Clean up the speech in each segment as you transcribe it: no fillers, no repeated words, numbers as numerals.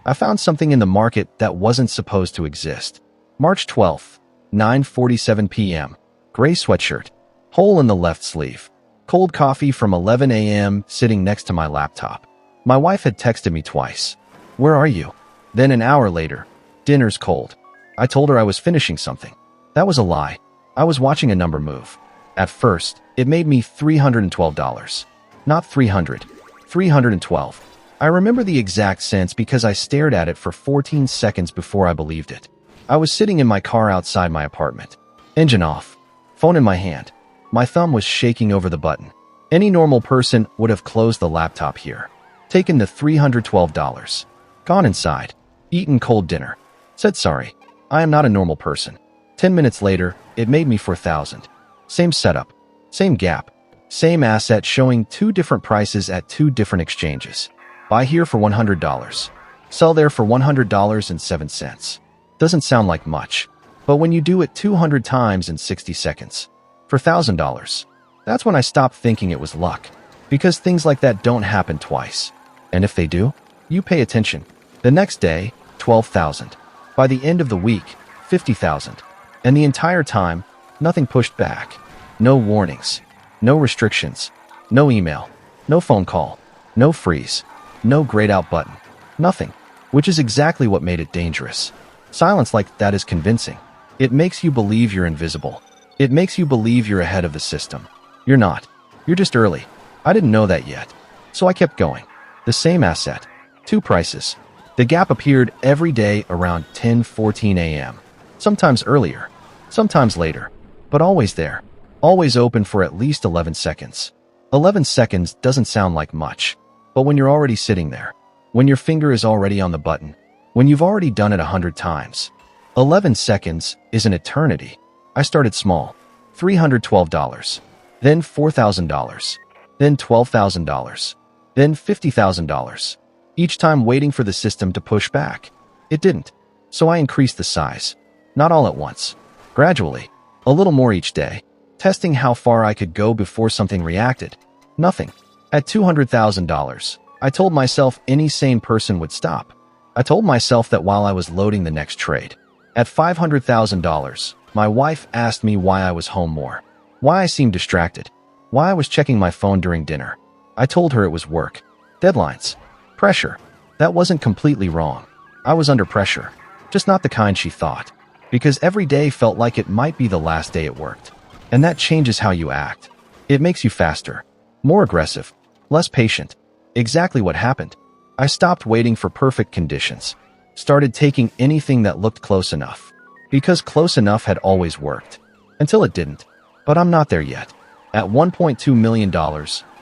I found something in the market that wasn't supposed to exist. March 12th, 9:47 p.m. Gray sweatshirt. Hole in the left sleeve. Cold coffee from 11 a.m. sitting next to my laptop. My wife had texted me twice. "Where are you?" Then an hour later, "Dinner's cold." I told her I was finishing something. That was a lie. I was watching a number move. At first, it made me $312. Not 300. 312. I remember the exact sense because I stared at it for 14 seconds before I believed it. I was sitting in my car outside my apartment. Engine off. Phone in my hand. My thumb was shaking over the button. Any normal person would have closed the laptop here. Taken the $312. Gone inside. Eaten cold dinner. Said sorry. I am not a normal person. 10 minutes later, it made me $4,000. Same setup. Same gap. Same asset showing two different prices at two different exchanges. Buy here for $100. Sell there for $100.07. Doesn't sound like much. But when you do it 200 times in 60 seconds, for $1,000, that's when I stopped thinking it was luck. Because things like that don't happen twice. And if they do, you pay attention. The next day, 12,000. By the end of the week, 50,000. And the entire time, nothing pushed back. No warnings. No restrictions. No email. No phone call. No freeze. No grayed out button. Nothing. Which is exactly what made it dangerous. Silence like that is convincing. It makes you believe you're invisible. It makes you believe you're ahead of the system. You're not. You're just early. I didn't know that yet. So I kept going. The same asset. Two prices. The gap appeared every day around 10:14 a.m. Sometimes earlier. Sometimes later. But always there. Always open for at least 11 seconds. 11 seconds doesn't sound like much. But when you're already sitting there, when your finger is already on the button, when you've already done it 100 times, 11 seconds is an eternity. I started small. $312. Then $4,000. Then $12,000. Then $50,000. Each time waiting for the system to push back. It didn't. So I increased the size. Not all at once. Gradually. A little more each day. Testing how far I could go before something reacted. Nothing. At $200,000, I told myself any sane person would stop. I told myself that while I was loading the next trade. At $500,000, my wife asked me why I was home more. Why I seemed distracted. Why I was checking my phone during dinner. I told her it was work. Deadlines. Pressure. That wasn't completely wrong. I was under pressure. Just not the kind she thought. Because every day felt like it might be the last day it worked. And that changes how you act. It makes you faster. More aggressive. Less patient. Exactly what happened. I stopped waiting for perfect conditions. Started taking anything that looked close enough. Because close enough had always worked. Until it didn't. But I'm not there yet. At $1.2 million,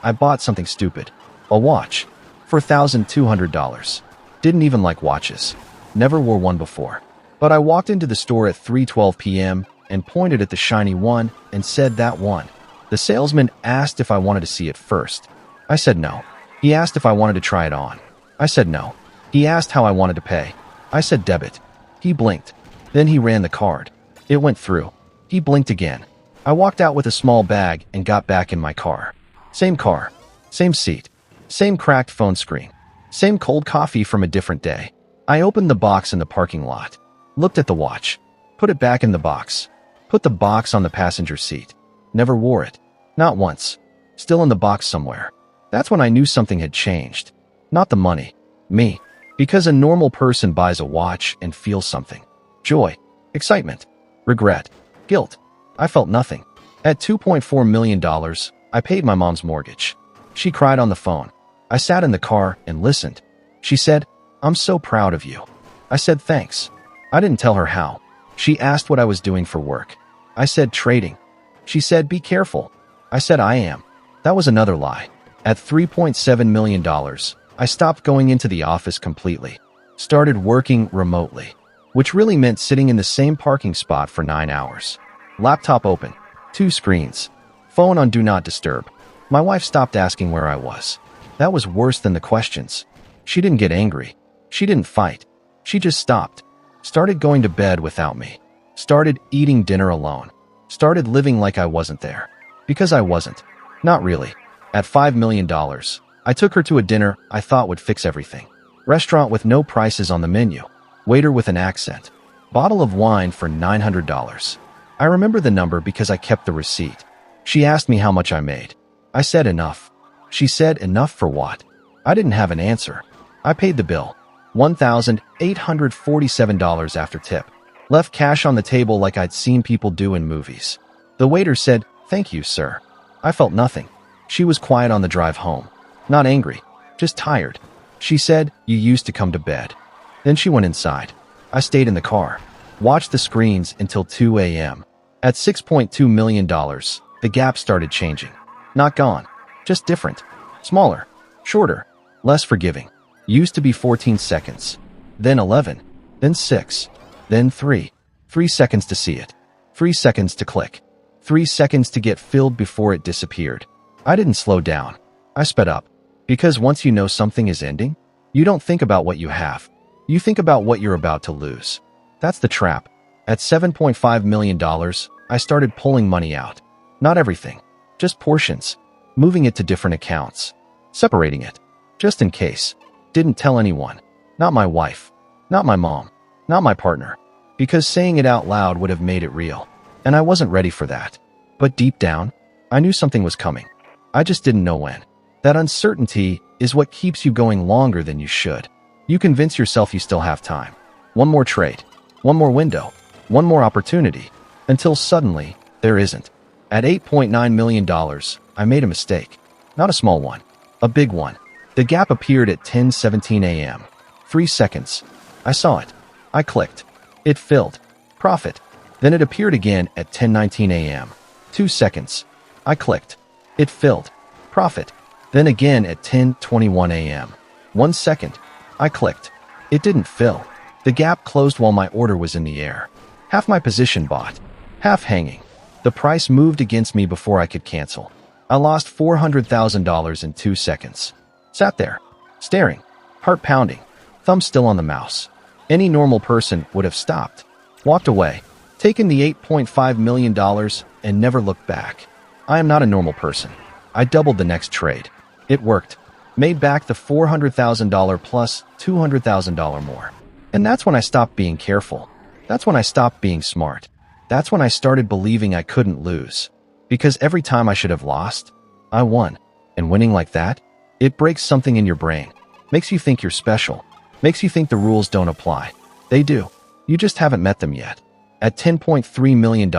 I bought something stupid. A watch. For $1,200. Didn't even like watches. Never wore one before. But I walked into the store at 3:12 p.m. and pointed at the shiny one and said that one. The salesman asked if I wanted to see it first. I said no. He asked if I wanted to try it on. I said no. He asked how I wanted to pay. I said debit. He blinked. Then he ran the card. It went through. He blinked again. I walked out with a small bag and got back in my car. Same car. Same seat. Same cracked phone screen. Same cold coffee from a different day. I opened the box in the parking lot. Looked at the watch. Put it back in the box. Put the box on the passenger seat. Never wore it. Not once. Still in the box somewhere. That's when I knew something had changed. Not the money. Me. Because a normal person buys a watch and feels something. Joy. Excitement. Regret. Guilt. I felt nothing. At $2.4 million, I paid my mom's mortgage. She cried on the phone. I sat in the car and listened. She said, "I'm so proud of you." I said thanks. I didn't tell her how. She asked what I was doing for work. I said trading. She said be careful. I said I am. That was another lie. At $3.7 million, I stopped going into the office completely. Started working remotely. Which really meant sitting in the same parking spot for 9 hours. Laptop open. 2 screens. Phone on Do Not Disturb. My wife stopped asking where I was. That was worse than the questions. She didn't get angry. She didn't fight. She just stopped. Started going to bed without me. Started eating dinner alone. Started living like I wasn't there. Because I wasn't. Not really. At $5 million, I took her to a dinner I thought would fix everything. Restaurant with no prices on the menu. Waiter with an accent. Bottle of wine for $900. I remember the number because I kept the receipt. She asked me how much I made. I said enough. She said enough for what? I didn't have an answer. I paid the bill. $1,847 after tip. Left cash on the table like I'd seen people do in movies. The waiter said, "Thank you, sir." I felt nothing. She was quiet on the drive home. Not angry, just tired. She said, "You used to come to bed." Then she went inside. I stayed in the car. Watched the screens until 2 a.m. At $6.2 million, the gap started changing. Not gone, just different. Smaller, shorter, less forgiving. Used to be 14 seconds, then 11, then 6, then 3. 3 seconds to see it. 3 seconds to click. 3 seconds to get filled before it disappeared. I didn't slow down. I sped up. Because once you know something is ending, you don't think about what you have. You think about what you're about to lose. That's the trap. At $7.5 million, I started pulling money out. Not everything, just portions. Moving it to different accounts. Separating it. Just in case. Didn't tell anyone. Not my wife. Not my mom. Not my partner. Because saying it out loud would have made it real. And I wasn't ready for that. But deep down, I knew something was coming. I just didn't know when. That uncertainty is what keeps you going longer than you should. You convince yourself you still have time. One more trade. One more window. One more opportunity. Until suddenly, there isn't. At $8.9 million, I made a mistake. Not a small one. A big one. The gap appeared at 10:17 a.m. 3 seconds. I saw it. I clicked. It filled. Profit. Then it appeared again at 10:19 a.m. 2 seconds. I clicked. It filled. Profit. Then again at 10:21 a.m. 1 second. I clicked. It didn't fill. The gap closed while my order was in the air. Half my position bought. Half hanging. The price moved against me before I could cancel. I lost $400,000 in 2 seconds. Sat there, staring, heart pounding, thumb still on the mouse. Any normal person would have stopped, walked away, taken the $8.5 million, and never looked back. I am not a normal person. I doubled the next trade. It worked. Made back the $400,000 plus $200,000 more. And that's when I stopped being careful. That's when I stopped being smart. That's when I started believing I couldn't lose. Because every time I should have lost, I won. And winning like that, it breaks something in your brain. Makes you think you're special. Makes you think the rules don't apply. They do. You just haven't met them yet. At $10.3 million,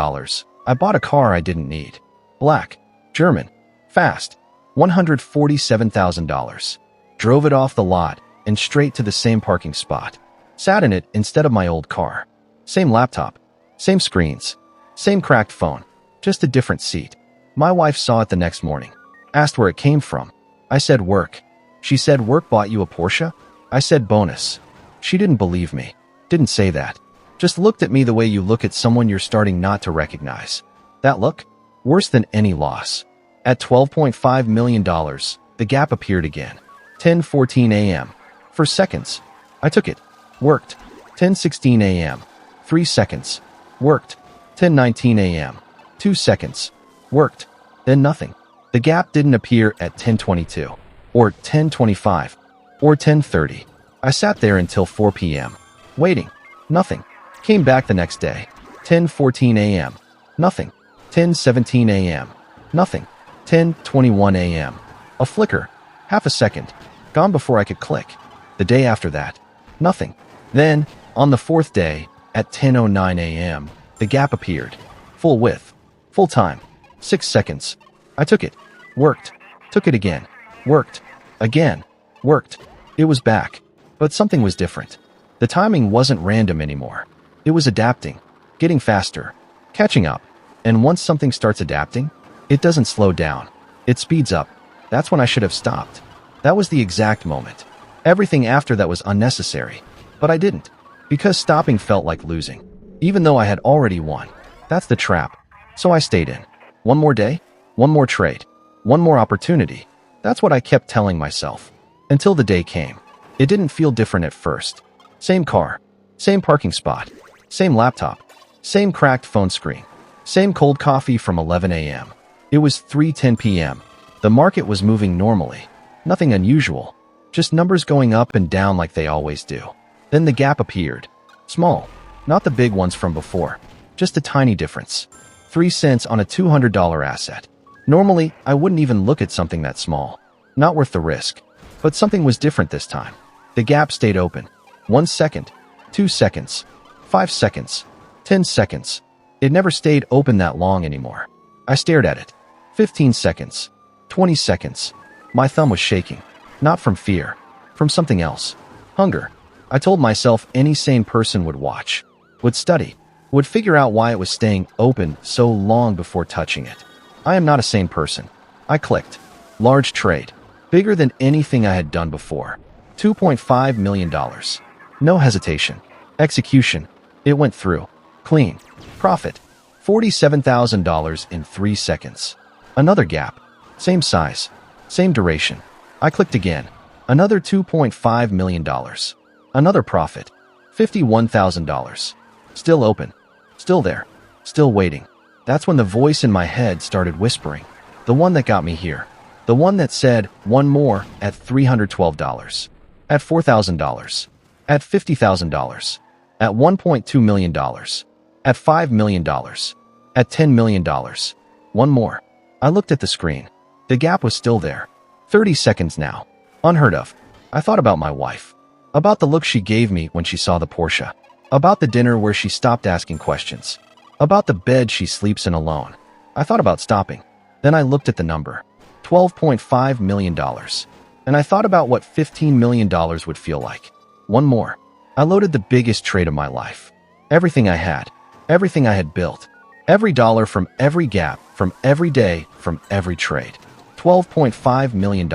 I bought a car I didn't need. Black. German. Fast. $147,000. Drove it off the lot and straight to the same parking spot. Sat in it instead of my old car. Same laptop. Same screens. Same cracked phone. Just a different seat. My wife saw it the next morning. Asked where it came from. I said work. She said work bought you a Porsche? I said bonus. She didn't believe me. Didn't say that. Just looked at me the way you look at someone you're starting not to recognize. That look? Worse than any loss. At $12.5 million, the gap appeared again. 10:14 a.m. For seconds. I took it. Worked. 10:16 a.m. 3 seconds. Worked. 10:19 a.m. 2 seconds. Worked. Then nothing. The gap didn't appear at 10:22, or 10:25, or 10:30. I sat there until 4 p.m. Waiting. Nothing. Came back the next day. 10:14 a.m. Nothing. 10:17 a.m. Nothing. 10:21 a.m. A flicker. Half a second. Gone before I could click. The day after that. Nothing. Then, on the fourth day, at 10:09 a.m., the gap appeared. Full width. Full time. 6 seconds. I took it. Worked. Took it again. Worked. Again. Worked. It was back. But something was different. The timing wasn't random anymore. It was adapting. Getting faster. Catching up. And once something starts adapting, it doesn't slow down. It speeds up. That's when I should have stopped. That was the exact moment. Everything after that was unnecessary. But I didn't. Because stopping felt like losing. Even though I had already won. That's the trap. So I stayed in. One more day. One more trade. One more opportunity. That's what I kept telling myself. Until the day came. It didn't feel different at first. Same car. Same parking spot. Same laptop. Same cracked phone screen. Same cold coffee from 11 a.m. It was 3:10 p.m. The market was moving normally. Nothing unusual. Just numbers going up and down like they always do. Then the gap appeared. Small. Not the big ones from before. Just a tiny difference. 3 cents on a $200 asset. Normally, I wouldn't even look at something that small. Not worth the risk. But something was different this time. The gap stayed open. 1 second. 2 seconds. 5 seconds. 10 seconds. It never stayed open that long anymore. I stared at it. 15 seconds. 20 seconds. My thumb was shaking. Not from fear. From something else. Hunger. I told myself any sane person would watch. Would study. Would figure out why it was staying open so long before touching it. I am not a sane person. I clicked. Large trade. Bigger than anything I had done before. $2.5 million. No hesitation. Execution. It went through. Clean. Profit. $47,000 in 3 seconds. Another gap. Same size. Same duration. I clicked again. Another $2.5 million. Another profit. $51,000. Still open. Still there. Still waiting. That's when the voice in my head started whispering. The one that got me here. The one that said, one more at $312. At $4,000. At $50,000. At $1.2 million. At $5 million. At $10 million. One more. I looked at the screen. The gap was still there. 30 seconds now. Unheard of. I thought about my wife. About the look she gave me when she saw the Porsche. About the dinner where she stopped asking questions. About the bed she sleeps in alone. I thought about stopping. Then I looked at the number. $12.5 million. And I thought about what $15 million would feel like. One more. I loaded the biggest trade of my life. Everything I had. Everything I had built. Every dollar from every gap, from every day, from every trade. $12.5 million.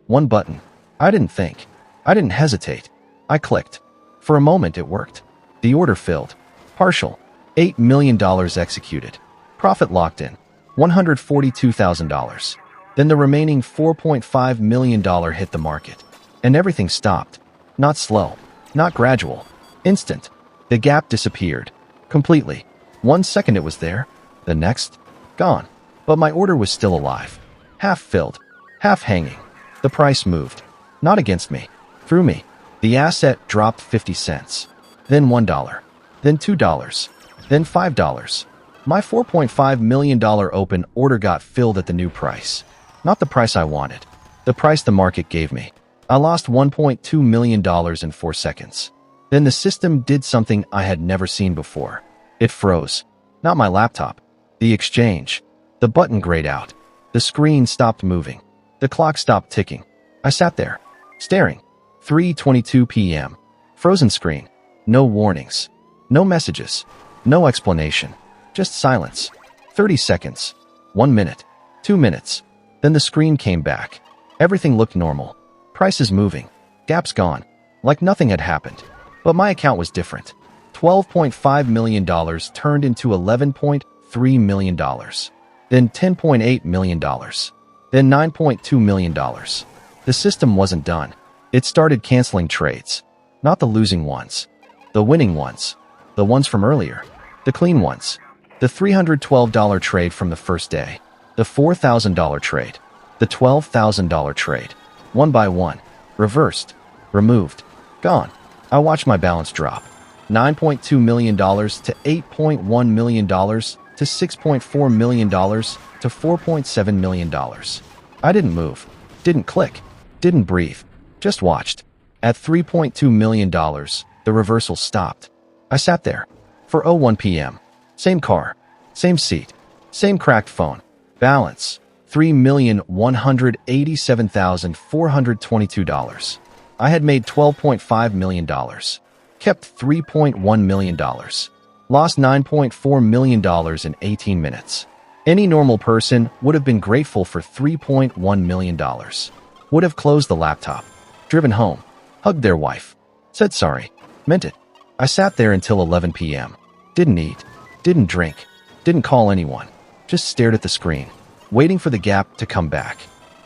One button. I didn't think. I didn't hesitate. I clicked. For a moment it worked. The order filled. Partial. $8 million executed. Profit locked in. $142,000. Then the remaining $4.5 million hit the market. And everything stopped. Not slow. Not gradual. Instant. The gap disappeared. Completely. 1 second it was there. The next, gone. But my order was still alive. Half filled. Half hanging. The price moved. Not against me. Through me. The asset dropped 50 cents. Then $1. Then $2. Then $5. My $4.5 million open order got filled at the new price. Not the price I wanted. The price the market gave me. I lost $1.2 million in 4 seconds. Then the system did something I had never seen before. It froze. Not my laptop. The exchange. The button grayed out. The screen stopped moving. The clock stopped ticking. I sat there, staring. 3:22 p.m. Frozen screen. No warnings. No messages. No explanation. Just silence. 30 seconds. 1 minute. 2 minutes. Then the screen came back. Everything looked normal. Prices moving. Gaps gone. Like nothing had happened. But my account was different. $12.5 million turned into $11.3 million. Then $10.8 million. Then $9.2 million. The system wasn't done. It started canceling trades. Not the losing ones. The winning ones. The ones from earlier. The clean ones. The $312 trade from the first day. The $4,000 trade. The $12,000 trade. One by one. Reversed. Removed. Gone. I watched my balance drop. $9.2 million to $8.1 million to $6.4 million to $4.7 million. I didn't move. Didn't click. Didn't breathe. Just watched. At $3.2 million, the reversal stopped. I sat there. For 01 p.m. Same car. Same seat. Same cracked phone. Balance. $3,187,422. I had made $12.5 million. Kept $3.1 million. Lost $9.4 million in 18 minutes. Any normal person would have been grateful for $3.1 million. Would have closed the laptop. Driven home. Hugged their wife. Said sorry. Meant it. I sat there until 11 p.m. Didn't eat. Didn't drink. Didn't call anyone. Just stared at the screen. Waiting for the gap to come back.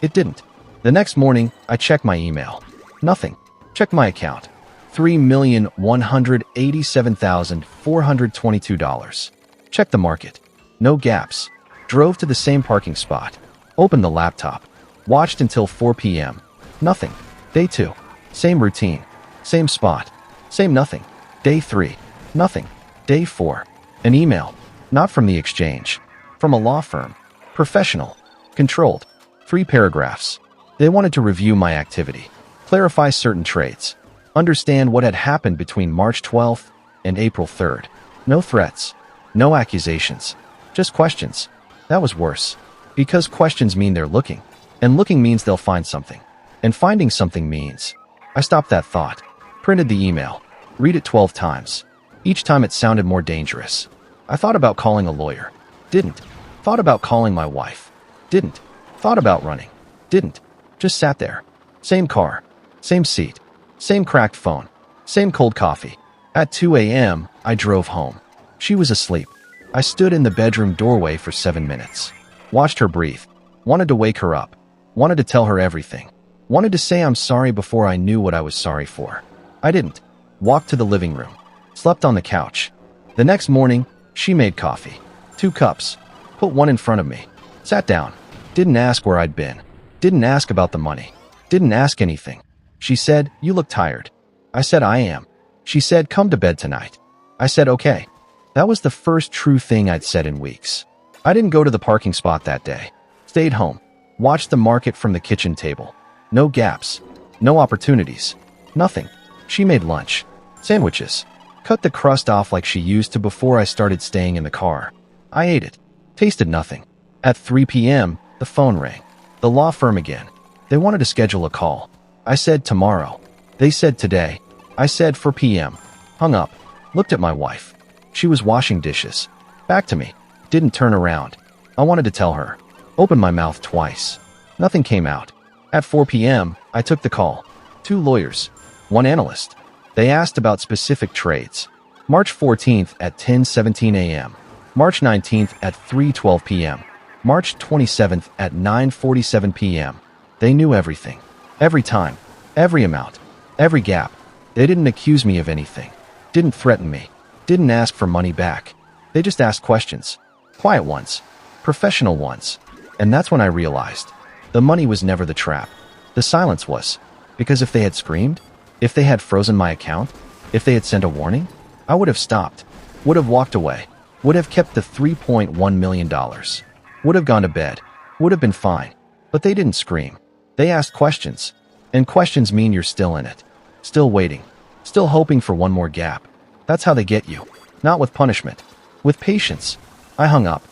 It didn't. The next morning, I checked my email. Nothing. Checked my account. $3,187,422. Checked the market. No gaps. Drove to the same parking spot. Opened the laptop. Watched until 4 p.m. Nothing. Day 2. Same routine. Same spot. Same nothing. Day 3. Nothing. Day 4. An email. Not from the exchange. From a law firm. Professional. Controlled. 3 paragraphs. They wanted to review my activity. Clarify certain trades. Understand what had happened between March 12th and April 3rd. No threats. No accusations. Just questions. That was worse. Because questions mean they're looking. And looking means they'll find something. And finding something means... I stopped that thought. Printed the email. Read it 12 times. Each time it sounded more dangerous. I thought about calling a lawyer. Didn't. Thought about calling my wife. Didn't. Thought about running. Didn't. Just sat there. Same car. Same seat. Same cracked phone. Same cold coffee. At 2 a.m., I drove home. She was asleep. I stood in the bedroom doorway for 7 minutes. Watched her breathe. Wanted to wake her up. Wanted to tell her everything. Wanted to say I'm sorry before I knew what I was sorry for. I didn't. Walked to the living room. Slept on the couch. The next morning, she made coffee. 2 cups. Put one in front of me. Sat down. Didn't ask where I'd been. Didn't ask about the money. Didn't ask anything. She said, "You look tired." I said, "I am." She said, "Come to bed tonight." I said, "Okay." That was the first true thing I'd said in weeks. I didn't go to the parking spot that day. Stayed home. Watched the market from the kitchen table. No gaps. No opportunities. Nothing. She made lunch. Sandwiches. Cut the crust off like she used to before I started staying in the car. I ate it. Tasted nothing. At 3 p.m., the phone rang. The law firm again. They wanted to schedule a call. I said tomorrow. They said today. I said 4 p.m. Hung up. Looked at my wife. She was washing dishes. Back to me. Didn't turn around. I wanted to tell her. Opened my mouth twice. Nothing came out. At 4 p.m., I took the call. 2 lawyers. 1 analyst. They asked about specific trades. March 14th at 10:17 a.m. March 19th at 3:12 p.m. March 27th at 9:47 p.m. They knew everything. Every time. Every amount. Every gap. They didn't accuse me of anything. Didn't threaten me. Didn't ask for money back. They just asked questions. Quiet ones. Professional ones. And that's when I realized. The money was never the trap. The silence was. Because if they had screamed, if they had frozen my account, if they had sent a warning, I would have stopped. Would have walked away. Would have kept the $3.1 million. Would have gone to bed. Would have been fine. But they didn't scream. They asked questions. And questions mean you're still in it. Still waiting. Still hoping for one more gap. That's how they get you. Not with punishment. With patience. I hung up.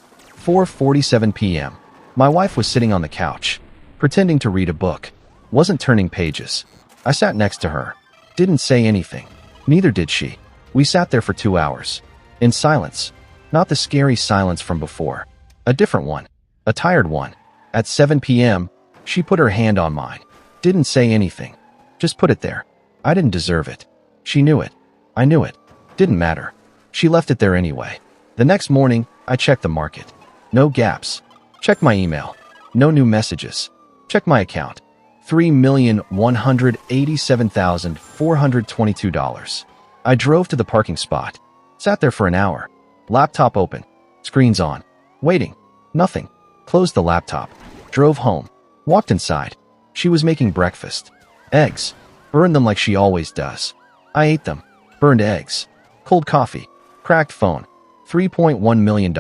4:47 p.m. My wife was sitting on the couch. Pretending to read a book. Wasn't turning pages. I sat next to her. Didn't say anything. Neither did she. We sat there for 2 hours. In silence. Not the scary silence from before. A different one. A tired one. At 7 p.m., she put her hand on mine. Didn't say anything. Just put it there. I didn't deserve it. She knew it. I knew it. Didn't matter. She left it there anyway. The next morning, I checked the market. No gaps. Checked my email. No new messages. Checked my account. $3,187,422. I drove to the parking spot. Sat there for an hour. Laptop open. Screens on. Waiting. Nothing. Closed the laptop. Drove home. Walked inside. She was making breakfast. Eggs. Burned them like she always does. I ate them. Burned eggs. Cold coffee. Cracked phone. $3.1 million.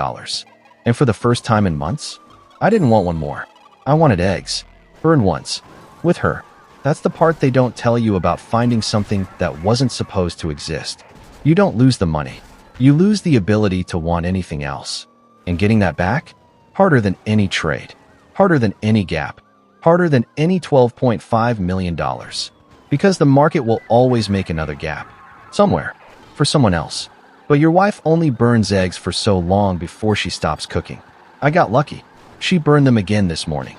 And for the first time in months, I didn't want one more. I wanted eggs. Burned once. With her. That's the part they don't tell you about finding something that wasn't supposed to exist. You don't lose the money. You lose the ability to want anything else. And getting that back? Harder than any trade. Harder than any gap. Harder than any $12.5 million. Because the market will always make another gap. Somewhere. For someone else. But your wife only burns eggs for so long before she stops cooking. I got lucky. She burned them again this morning.